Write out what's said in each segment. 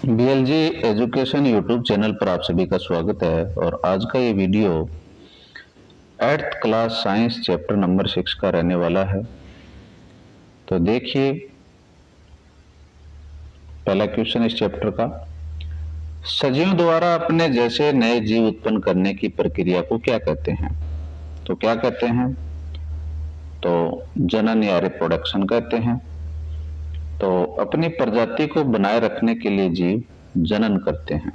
बीएलजी education YouTube channel पर आप सभी का स्वागत है। और आज का ये video 8th class science chapter number 6 का रहने वाला है। तो देखिए पहला क्वेश्चन इस चैप्टर का, सजीव द्वारा अपने जैसे नए जीव उत्पन्न करने की प्रक्रिया को क्या कहते हैं? तो क्या कहते हैं? तो जनन या रिप्रोडक्शन कहते हैं। तो अपनी प्रजाति को बनाए रखने के लिए जीव जनन करते हैं।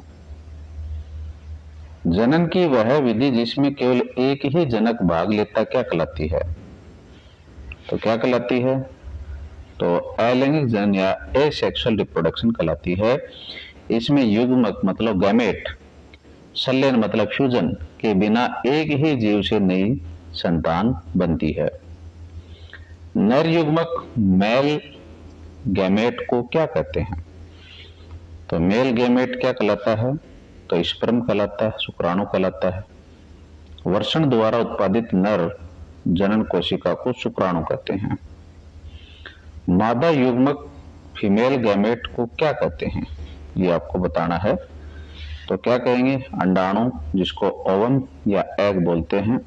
जनन की वह विधि जिसमें केवल एक ही जनक भाग लेता क्या कहलाती है? तो क्या कहलाती है? तो अलैंगिक जनन या एसेक्सुअल रिप्रोडक्शन कहलाती है। इसमें युग्मक मतलब गैमेट, संलयन मतलब फ्यूजन के बिना एक ही जीव से नई संतान बनती है। नर युग्मक मेल गैमेट को क्या कहते हैं? तो मेल गैमेट क्या कहलाता है? तो स्पर्म कहलाता है, शुक्राणु कहलाता है। वर्षण द्वारा उत्पादित नर जनन कोशिका को शुक्राणु कहते हैं। मादा युग्मक फीमेल गैमेट को क्या कहते हैं? ये आपको बताना है। तो क्या कहेंगे? अंडाणु, जिसको ओवम या एग बोलते हैं,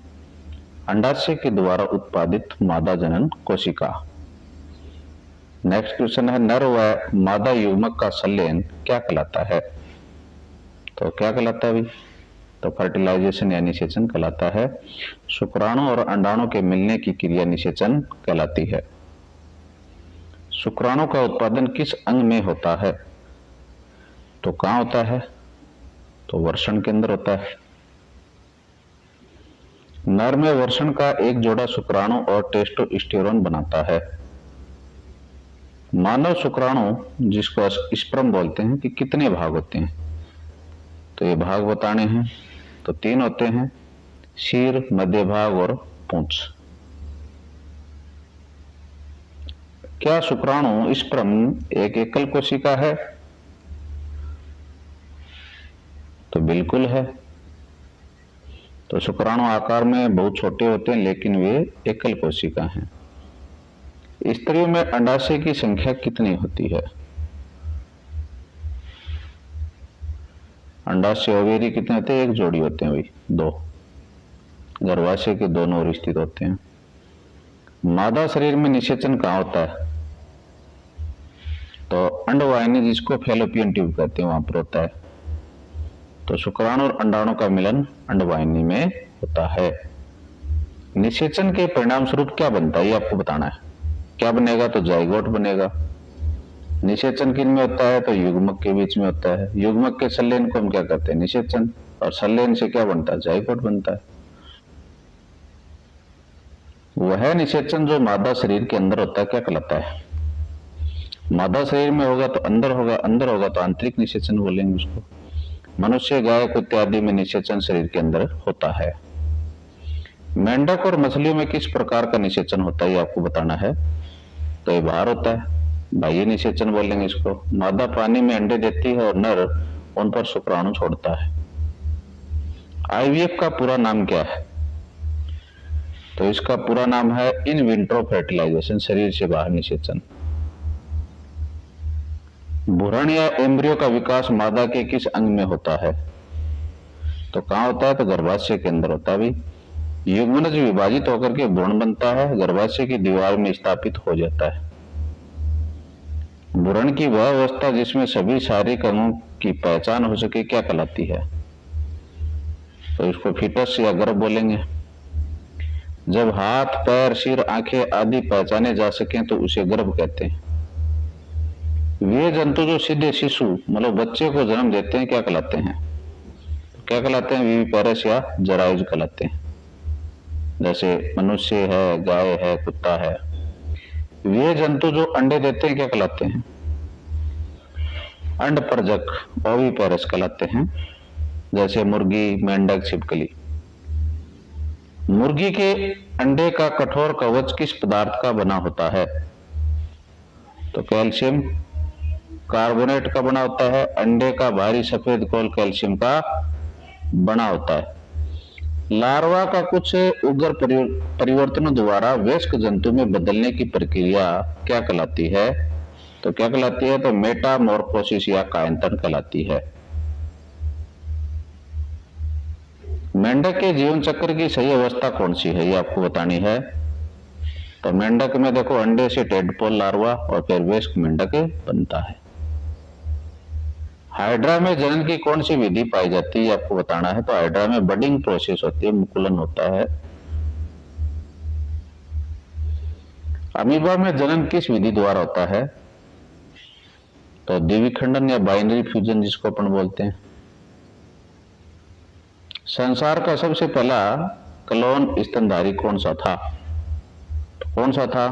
अंडाशय के द्वारा उत्पादित मादा जनन कोशिका। नेक्स्ट क्वेश्चन है, नर व मादा युग्मक का संलयन क्या कहलाता है? तो क्या कहलाता है? तो फर्टिलाइजेशन या निषेचन कहलाता है। शुक्राणु और अंडाणु के मिलने की क्रिया निषेचन कहलाती है। शुक्राणु का उत्पादन किस अंग में होता है? तो कहां होता है? तो वर्षण के अंदर होता है। नर में वर्षण का एक जोड़ा शुक्राणु और टेस्टोस्टेरोन बनाता है। मानव शुक्राणु, जिसको स्पर्म बोलते हैं, कि कितने भाग होते हैं? तो ये भाग बताने हैं। तो 3 होते हैं, शीर, मध्य भाग और पूंछ। क्या शुक्राणु स्पर्म एक एकल कोशिका है? तो बिल्कुल है। तो शुक्राणु आकार में बहुत छोटे होते हैं, लेकिन वे एकल कोशिका हैं। स्त्रियों में अंडाशय की संख्या कितनी होती है? अंडाशय ओवेरी कितने होते हैं? एक जोड़ी होते हैं भाई, 2। गर्भाशय के दोनों ओर स्थित होते हैं। मादा शरीर में निषेचन कहाँ होता है? तो अंडवाहिनी, जिसको फैलोपियन ट्यूब कहते हैं, वहां पर होता है। तो शुक्राणु और अंडाणु का मिलन अंडवाहिनी में होता है। निषेचन के परिणाम स्वरूप क्या बनता है? ये आपको बताना है। क्या बनेगा? तो जाइगोट बनेगा। निषेचन किन में होता है? तो युग्मक के बीच में होता है। युग्मक के संलयन को हम क्या कहते हैं? निषेचन। और संलयन से क्या बनता है? जाइगोट बनता है। वह निषेचन जो मादा शरीर के अंदर होता है क्या कहलाता है? मादा शरीर में होगा तो अंदर होगा, अंदर होगा तो आंतरिक निषेचन बोलेंगे उसको। मनुष्य, गाय, कुत्ते आदि में निषेचन शरीर के अंदर होता है। मेंढक और मछलियों में किस प्रकार का निषेचन होता है? ये आपको बताना है। तो ये बाहर होता है, बाह्य निषेचन बोलेंगे इसको। मादा पानी में अंडे देती है और नर उन पर शुक्राणु छोड़ता है। आईवीएफ का पूरा नाम क्या है? तो इसका पूरा नाम है इन विट्रो फर्टिलाइजेशन, शरीर से बाहर निषेचन। भ्रूण या एम्ब्रियो का विकास मादा के किस अंग में होता है? तो कहां होता है? तो गर्भाशय के अंदर होता है भाई। युग्मनज विभाजित होकर के भ्रूण बनता है, गर्भाशय की दीवार में स्थापित हो जाता है। भ्रूण की वह अवस्था जिसमें सभी शारीरिक अंगों की पहचान हो सके क्या कहलाती है? तो इसको फीटस या गर्भ बोलेंगे। जब हाथ, पैर, सिर, आंखें आदि पहचाने जा सके तो उसे गर्भ कहते हैं। वे जंतु जो सीधे शिशु मतलब बच्चे को जन्म देते हैं क्या कहलाते हैं? क्या कहलाते हैं? विविपेरस या जरायुज कहलाते हैं। जैसे मनुष्य है, गाय है, कुत्ता है। वे जंतु जो अंडे देते हैं क्या कहलाते हैं? अंडपरजक, ओविपेरस कहलाते हैं। जैसे मुर्गी, मेंढक, छिपकली। मुर्गी के अंडे का कठोर कवच किस पदार्थ का बना होता है? तो कैल्शियम कार्बोनेट का बना होता है। अंडे का बाहरी सफेद खोल कैल्शियम का बना होता है। लार्वा का कुछ उग्र परिवर्तनों द्वारा वयस्क जंतु में बदलने की प्रक्रिया क्या कहलाती है? तो क्या कहलाती है? तो मेटामॉर्फोसिस या कायांतरण कहलाती है। मेंढक के जीवन चक्र की सही अवस्था कौन सी है, ये आपको बतानी है। तो मेंढक में देखो, अंडे से टेडपोल लार्वा और फिर वयस्क मेंढक बनता है। हाइड्रा में जनन की कौन सी विधि पाई जाती है, आपको बताना है। तो हाइड्रा में बडिंग प्रोसेस होती है, मुकुलन होता है। अमीबा में जनन किस विधि द्वारा होता है? तो द्विविखंडन या बाइनरी फ्यूजन, जिसको अपन बोलते हैं। संसार का सबसे पहला क्लोन स्तनधारी कौन सा था? तो कौन सा था?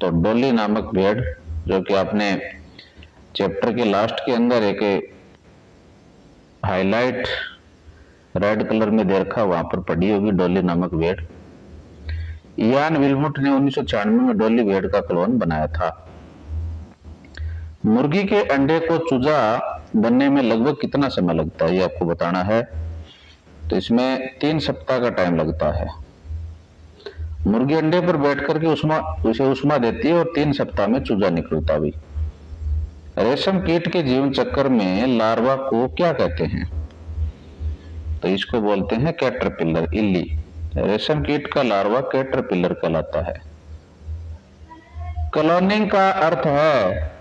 तो डॉली नामक भेड़, जो कि आपने चैप्टर के लास्ट के अंदर एक हाईलाइट रेड कलर में दे रखा, वहां पर पड़ी होगी, डॉली नामक भेड़। इयान विल्मुट ने 1996 में डॉली भेड़ का क्लोन बनाया था। मुर्गी के अंडे को चूजा बनने में लगभग कितना समय लगता है, ये आपको बताना है। तो इसमें 3 सप्ताह का टाइम लगता है। मुर्गी अंडे पर बैठ करके उसे उष्मा देती है और 3 सप्ताह में चूजा निकलता भी। रेशम कीट के जीवन चक्र में लार्वा को क्या कहते हैं? तो इसको बोलते हैं कैटरपिलर, इल्ली। रेशम कीट का लार्वा कैटरपिलर कहलाता है। क्लोनिंग का अर्थ है,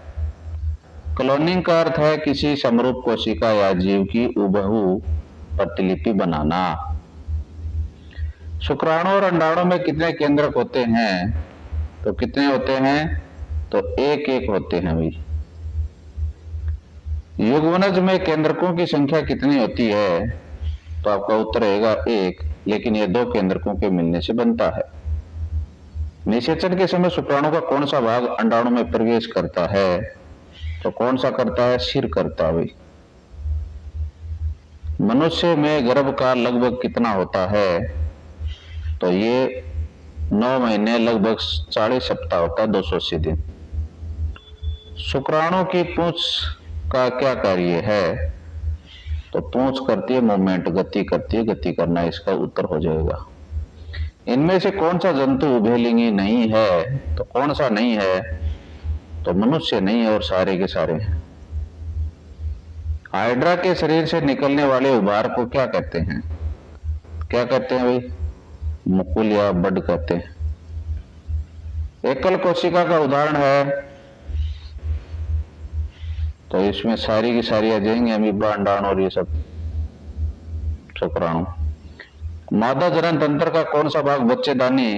क्लोनिंग का अर्थ है किसी समरूप कोशिका या जीव की हुबहू प्रतिलिपि बनाना। शुक्राणु और अंडाणु में कितने केंद्रक होते हैं? तो कितने होते हैं? तो एक एक होते हैं भाई। युग्मनज में केंद्रकों की संख्या कितनी होती है? तो आपका उत्तर रहेगा 1, लेकिन यह 2 केंद्रकों के मिलने से बनता है। निषेचन के समय शुक्राणु का कौन सा भाग अंडाणु में प्रवेश करता है? तो कौन सा करता है? सिर करता है भाई। मनुष्य में गर्भकाल लगभग कितना होता है? तो ये 9 महीने लगभग 40 सप्ताह होता है, 280 दिन। शुक्राणु की पूंछ का क्या कार्य है? तो पूंछ करती है मूवमेंट, गति करती है, गति करना इसका उत्तर हो जाएगा। इनमें से कौन सा जंतु उभयलिंगी नहीं है? तो कौन सा नहीं है? तो मनुष्य नहीं है और सारे के सारे हैं। हाइड्रा के शरीर से निकलने वाले उभार को क्या कहते हैं? क्या कहते हैं भाई? मुकुल या बड कहते हैं। एकल कोशिका का उदाहरण है, तो इसमें सारी की सारी आ जाएंगे, अमीबा, अंडाणु और ये सब शुक्राणु। मादा जनन तंत्र का कौन सा भाग बच्चेदानी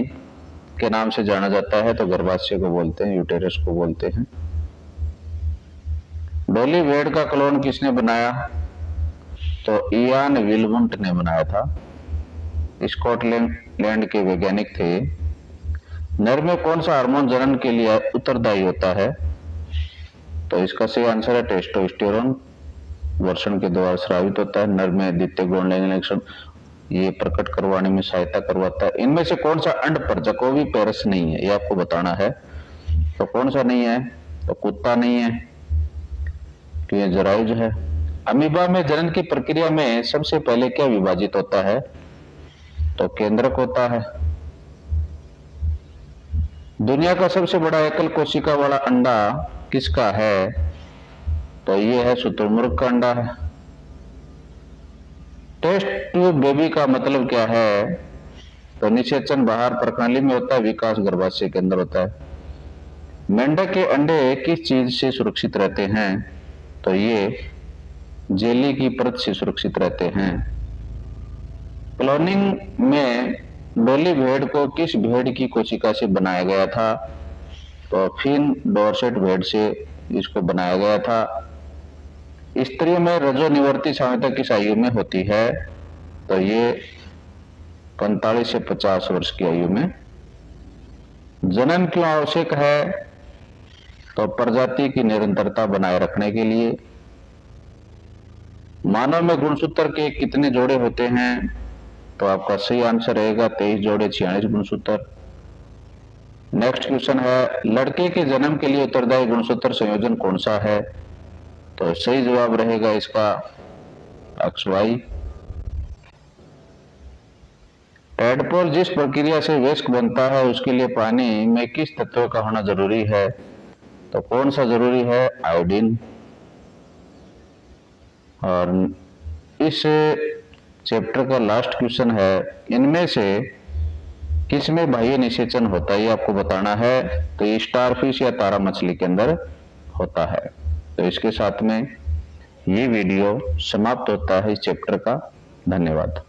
के नाम से जाना जाता है? तो गर्भाशय को बोलते हैं, यूटेरस को बोलते हैं। डॉली भेड़ का क्लोन किसने बनाया? तो इयान विल्मुट ने बनाया था। स्कॉटलैंड के वैज्ञानिक थे। नर में कौन सा हार्मोन जनन के लिए उत्तरदायी होता है? तो इसका सही आंसर है टेस्टोस्टेरोन। वर्षण के द्वारा स्रावित होता है। नर में द्वितीय गौण लैंगिक लक्षण ये प्रकट करवाने में सहायता करवाता है। इनमें से कौन सा अंड प्रजकोवी पेरस नहीं है, ये आपको बताना है। तो कौन सा नहीं है? तो कुत्ता नहीं है, तो ये जरायुज है। अमीबा में जनन की प्रक्रिया में सबसे पहले क्या विभाजित होता है? तो केंद्रक होता है। दुनिया का सबसे बड़ा एकल कोशिका वाला अंडा किसका है? तो ये है शुतुरमुर्ग का अंडा है। टेस्ट ट्यूब बेबी का मतलब क्या है? तो निषेचन बाहर प्रणाली में होता है, विकास गर्भाशय के अंदर होता है। मेंढक के अंडे किस चीज से सुरक्षित रहते हैं? तो ये जेली की परत से सुरक्षित रहते हैं। क्लोनिंग में डॉली भेड़ को किस भेड़ की कोशिका से बनाया गया था? तो फिन डॉर्सेट भेड़ से इसको बनाया गया था। स्त्रियों में रजोनिवर्ती साम्यता किस आयु में होती है? तो ये 45 से 50 वर्ष की आयु में। जनन क्यों आवश्यक है? तो प्रजाति की निरंतरता बनाए रखने के लिए। मानव में गुणसूत्र के कितने जोड़े होते हैं? तो आपका सही आंसर रहेगा 23 जोड़े, 46 गुणसूत्र। नेक्स्ट क्वेश्चन है, लड़के के जन्म के लिए उत्तरदायी गुणसूत्र संयोजन कौन सा है? तो सही जवाब रहेगा इसका XY। टेडपोल जिस प्रक्रिया से वयस्क बनता है उसके लिए पानी में किस तत्व का होना जरूरी है? तो कौन सा जरूरी है? आयोडीन। और इस चैप्टर का लास्ट क्वेश्चन है, इनमें से किसमें बाह्य निषेचन होता है, ये आपको बताना है। तो ये स्टारफिश या तारा मछली के अंदर होता है। तो इसके साथ में ये वीडियो समाप्त होता है इस चैप्टर का। धन्यवाद।